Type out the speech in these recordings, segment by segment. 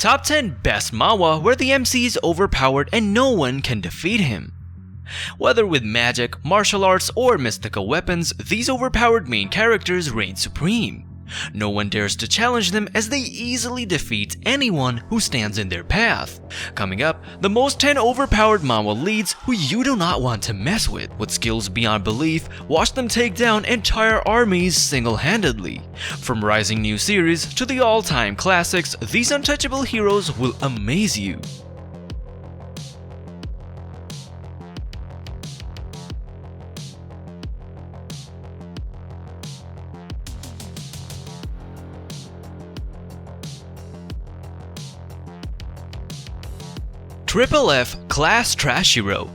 Top 10 Best Manhwa where the MC is overpowered and no one can defeat him. Whether with magic, martial arts, or mystical weapons, these overpowered main characters reign supreme. No one dares to challenge them as they easily defeat anyone who stands in their path. Coming up, the most 10 overpowered manhwa leads who you do not want to mess with. With skills beyond belief, watch them take down entire armies single-handedly. From rising new series to the all-time classics, these untouchable heroes will amaze you. Triple F Class Trash Hero.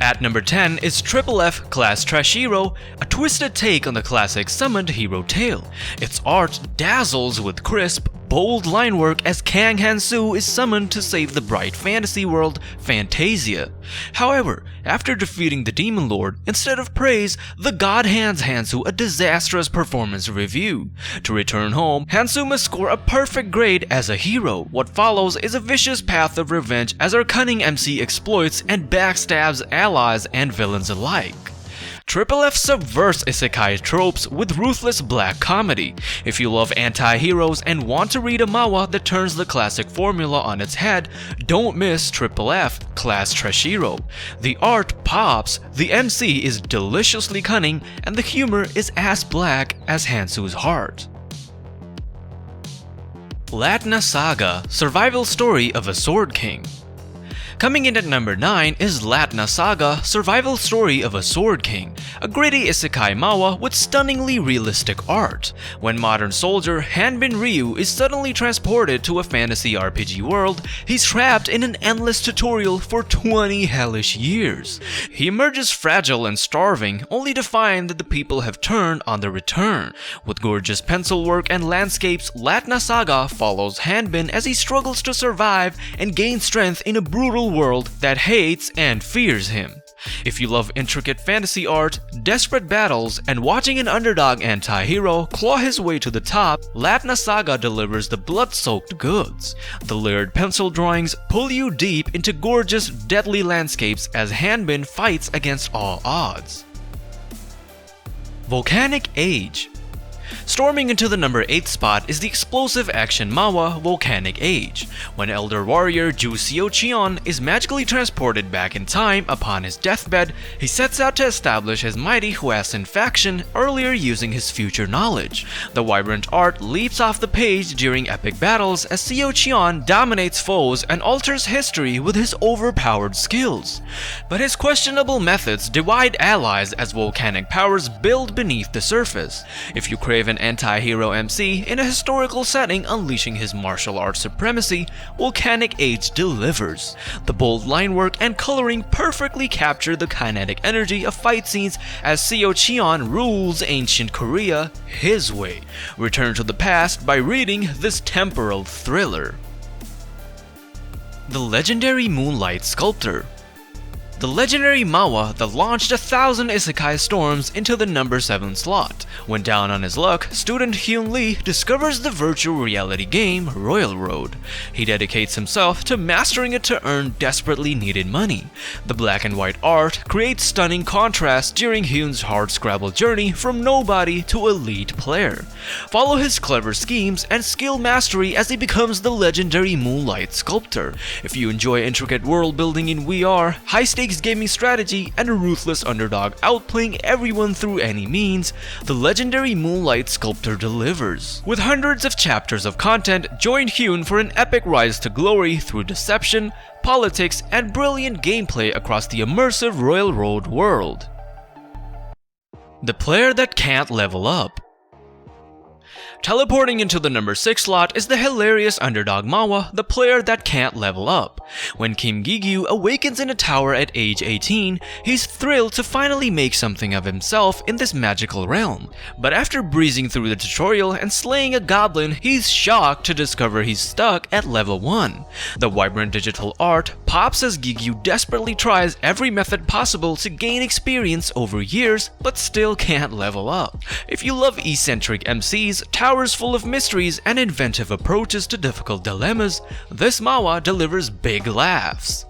At number 10 is Triple F Class Trash Hero, a twisted take on the classic summoned hero tale. Its art dazzles with crisp, bold line work as Kang Han-soo is summoned to save the bright fantasy world Fantasia. However, after defeating the Demon Lord, instead of praise, the god hands Han-soo a disastrous performance review. To return home, Han-soo must score a perfect grade as a hero. What follows is a vicious path of revenge as our cunning MC exploits and backstabs allies and villains alike. Triple F subverts isekai tropes with ruthless black comedy. If you love anti-heroes and want to read a manhwa that turns the classic formula on its head, don't miss Triple F Class Trash Hero. The art pops, the MC is deliciously cunning, and the humor is as black as Han-soo's heart. LNA Saga, Survival Story of a Sword King. Coming in at number 9 is LNA Saga, Survival Story of a Sword King, a gritty isekai manhwa with stunningly realistic art. When modern soldier Hanbin Ryu is suddenly transported to a fantasy RPG world, he's trapped in an endless tutorial for 20 hellish years. He emerges fragile and starving, only to find that the people have turned on the return. With gorgeous pencil work and landscapes, LNA Saga follows Hanbin as he struggles to survive and gain strength in a brutal world that hates and fears him. If you love intricate fantasy art, desperate battles, and watching an underdog anti-hero claw his way to the top, LNA Saga delivers the blood-soaked goods. The layered pencil drawings pull you deep into gorgeous, deadly landscapes as Hanbin fights against all odds. Volcanic Age. Storming into the number 8 spot is the explosive action manhwa Volcanic Age, when elder warrior Ju Seo-cheon is magically transported back in time upon his deathbed. He sets out to establish his mighty Hwasun faction, earlier using his future knowledge. The vibrant art leaps off the page during epic battles as Seo-cheon dominates foes and alters history with his overpowered skills. But his questionable methods divide allies as volcanic powers build beneath the surface. If you crave an anti-hero MC in a historical setting unleashing his martial arts supremacy, Volcanic Age delivers. The bold line work and coloring perfectly capture the kinetic energy of fight scenes as Seo-cheon rules ancient Korea his way. Return to the past by reading this temporal thriller. The legendary Moonlight Sculptor. The legendary manhwa that launched 1,000 isekai storms into the number 7 slot. When down on his luck, student Hyun Lee discovers the virtual reality game Royal Road. He dedicates himself to mastering it to earn desperately needed money. The black and white art creates stunning contrast during Hyun's hard-scrabble journey from nobody to elite player. Follow his clever schemes and skill mastery as he becomes the legendary Moonlight Sculptor. If you enjoy intricate world building in VR, high-stakes gaming strategy, and a ruthless underdog outplaying everyone through any means, the legendary Moonlight Sculptor delivers. With hundreds of chapters of content, join Hyun for an epic rise to glory through deception, politics, and brilliant gameplay across the immersive Royal Road world. The player that can't level up. Teleporting into the number 6 slot is the hilarious underdog manhwa The Player That Can't Level Up. When Kim Gi-gyu awakens in a tower at age 18, he's thrilled to finally make something of himself in this magical realm. But after breezing through the tutorial and slaying a goblin, he's shocked to discover he's stuck at level 1. The vibrant digital art pops as Gigyu desperately tries every method possible to gain experience over years, but still can't level up. If you love eccentric MCs, towers full of mysteries, and inventive approaches to difficult dilemmas, this manhwa delivers big laughs.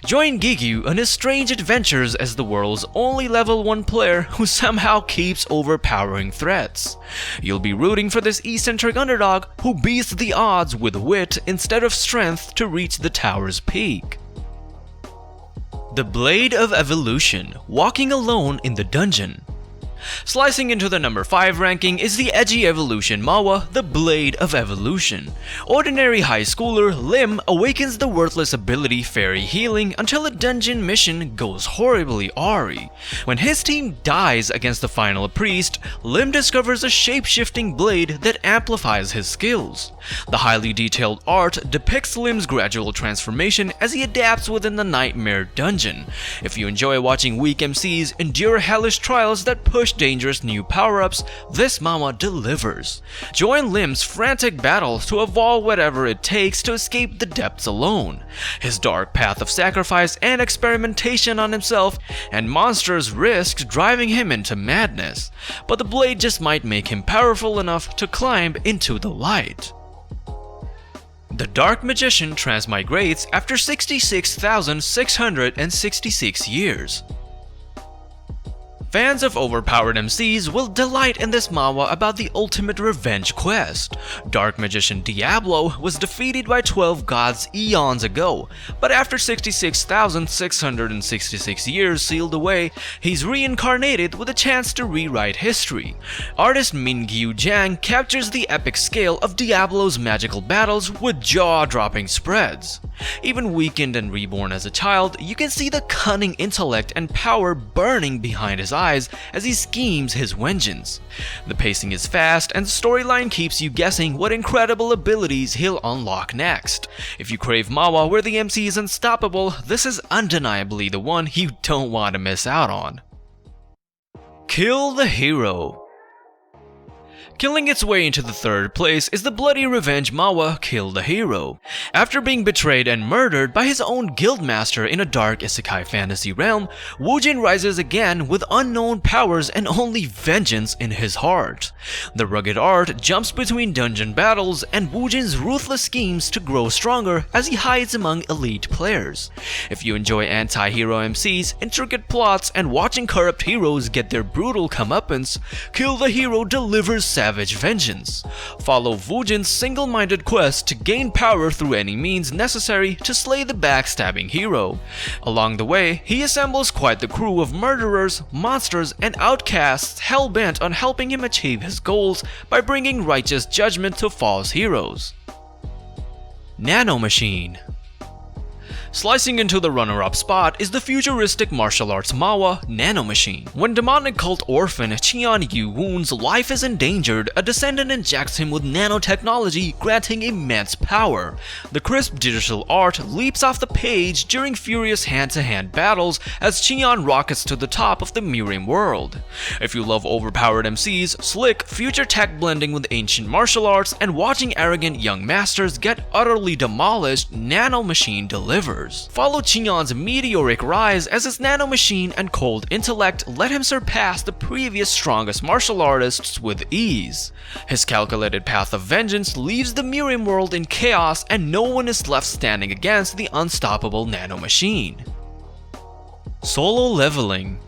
Join Gigyu on his strange adventures as the world's only level 1 player who somehow keeps overpowering threats. You'll be rooting for this eccentric underdog who beats the odds with wit instead of strength to reach the tower's peak. The Blade of Evolution, walking alone in the dungeon. Slicing into the number 5 ranking is the edgy evolution manhwa, The Blade of Evolution. Ordinary high schooler Lim awakens the worthless ability Fairy Healing until a dungeon mission goes horribly awry. When his team dies against the final priest, Lim discovers a shape-shifting blade that amplifies his skills. The highly detailed art depicts Lim's gradual transformation as he adapts within the Nightmare Dungeon. If you enjoy watching weak MCs endure hellish trials that push dangerous new power-ups, this manhwa delivers. Join Lim's frantic battles to evolve whatever it takes to escape the depths alone. His dark path of sacrifice and experimentation on himself and monsters risk driving him into madness, but the blade just might make him powerful enough to climb into the light. The Dark Magician transmigrates after 66,666 years. Fans of overpowered MCs will delight in this manhwa about the ultimate revenge quest. Dark Magician Diablo was defeated by 12 gods eons ago, but after 66,666 years sealed away, he's reincarnated with a chance to rewrite history. Artist Mingyu Jiang captures the epic scale of Diablo's magical battles with jaw-dropping spreads. Even weakened and reborn as a child, you can see the cunning intellect and power burning behind his eyes as he schemes his vengeance. The pacing is fast and the storyline keeps you guessing what incredible abilities he'll unlock next. If you crave manhwa where the MC is unstoppable, this is undeniably the one you don't want to miss out on. Kill the Hero. Killing its way into the 3rd place is the bloody revenge manhwa Kill the Hero. After being betrayed and murdered by his own guildmaster in a dark isekai fantasy realm, Woojin rises again with unknown powers and only vengeance in his heart. The rugged art jumps between dungeon battles and Woojin's ruthless schemes to grow stronger as he hides among elite players. If you enjoy anti-hero MCs, intricate plots, and watching corrupt heroes get their brutal comeuppance, Kill the Hero delivers savage vengeance. Follow Woojin's single-minded quest to gain power through any means necessary to slay the backstabbing hero. Along the way, he assembles quite the crew of murderers, monsters, and outcasts hell-bent on helping him achieve his goals by bringing righteous judgment to false heroes. Nano Machine. Slicing into the runner-up spot is the futuristic martial arts manhwa Nano Machine. When demonic cult orphan Cheon Yu-woon's life is endangered, a descendant injects him with nanotechnology, granting immense power. The crisp digital art leaps off the page during furious hand-to-hand battles as Cheon rockets to the top of the Mirim world. If you love overpowered MCs, slick, future tech blending with ancient martial arts, and watching arrogant young masters get utterly demolished, Nano Machine delivers. Follow Cheon's meteoric rise as his nano machine and cold intellect let him surpass the previous strongest martial artists with ease. His calculated path of vengeance leaves the Mirim world in chaos and no one is left standing against the unstoppable nano machine. Solo leveling.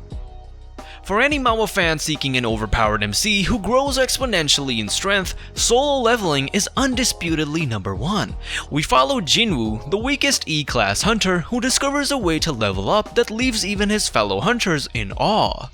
For any manhwa fan seeking an overpowered MC who grows exponentially in strength, solo leveling is undisputedly number 1. We follow Jinwoo, the weakest E-class hunter who discovers a way to level up that leaves even his fellow hunters in awe.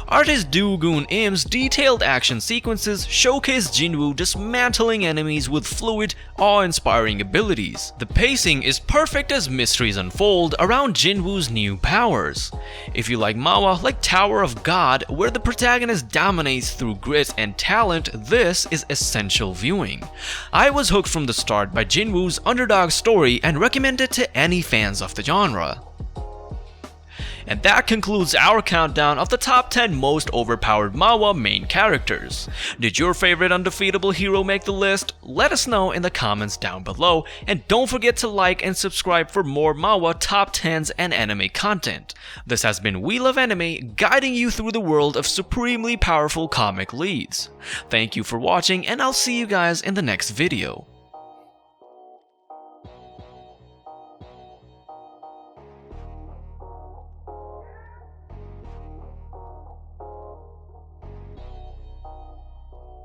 Artist Do-gun Im's detailed action sequences showcase Jinwoo dismantling enemies with fluid, awe-inspiring abilities. The pacing is perfect as mysteries unfold around Jinwoo's new powers. If you like manhwa like Tower of God, where the protagonist dominates through grit and talent, this is essential viewing. I was hooked from the start by Jinwoo's underdog story and recommend it to any fans of the genre. And that concludes our countdown of the top 10 most overpowered manhwa main characters. Did your favorite undefeatable hero make the list? Let us know in the comments down below, and don't forget to like and subscribe for more manhwa top 10s and anime content. This has been We Love Anime, guiding you through the world of supremely powerful comic leads. Thank you for watching, and I'll see you guys in the next video.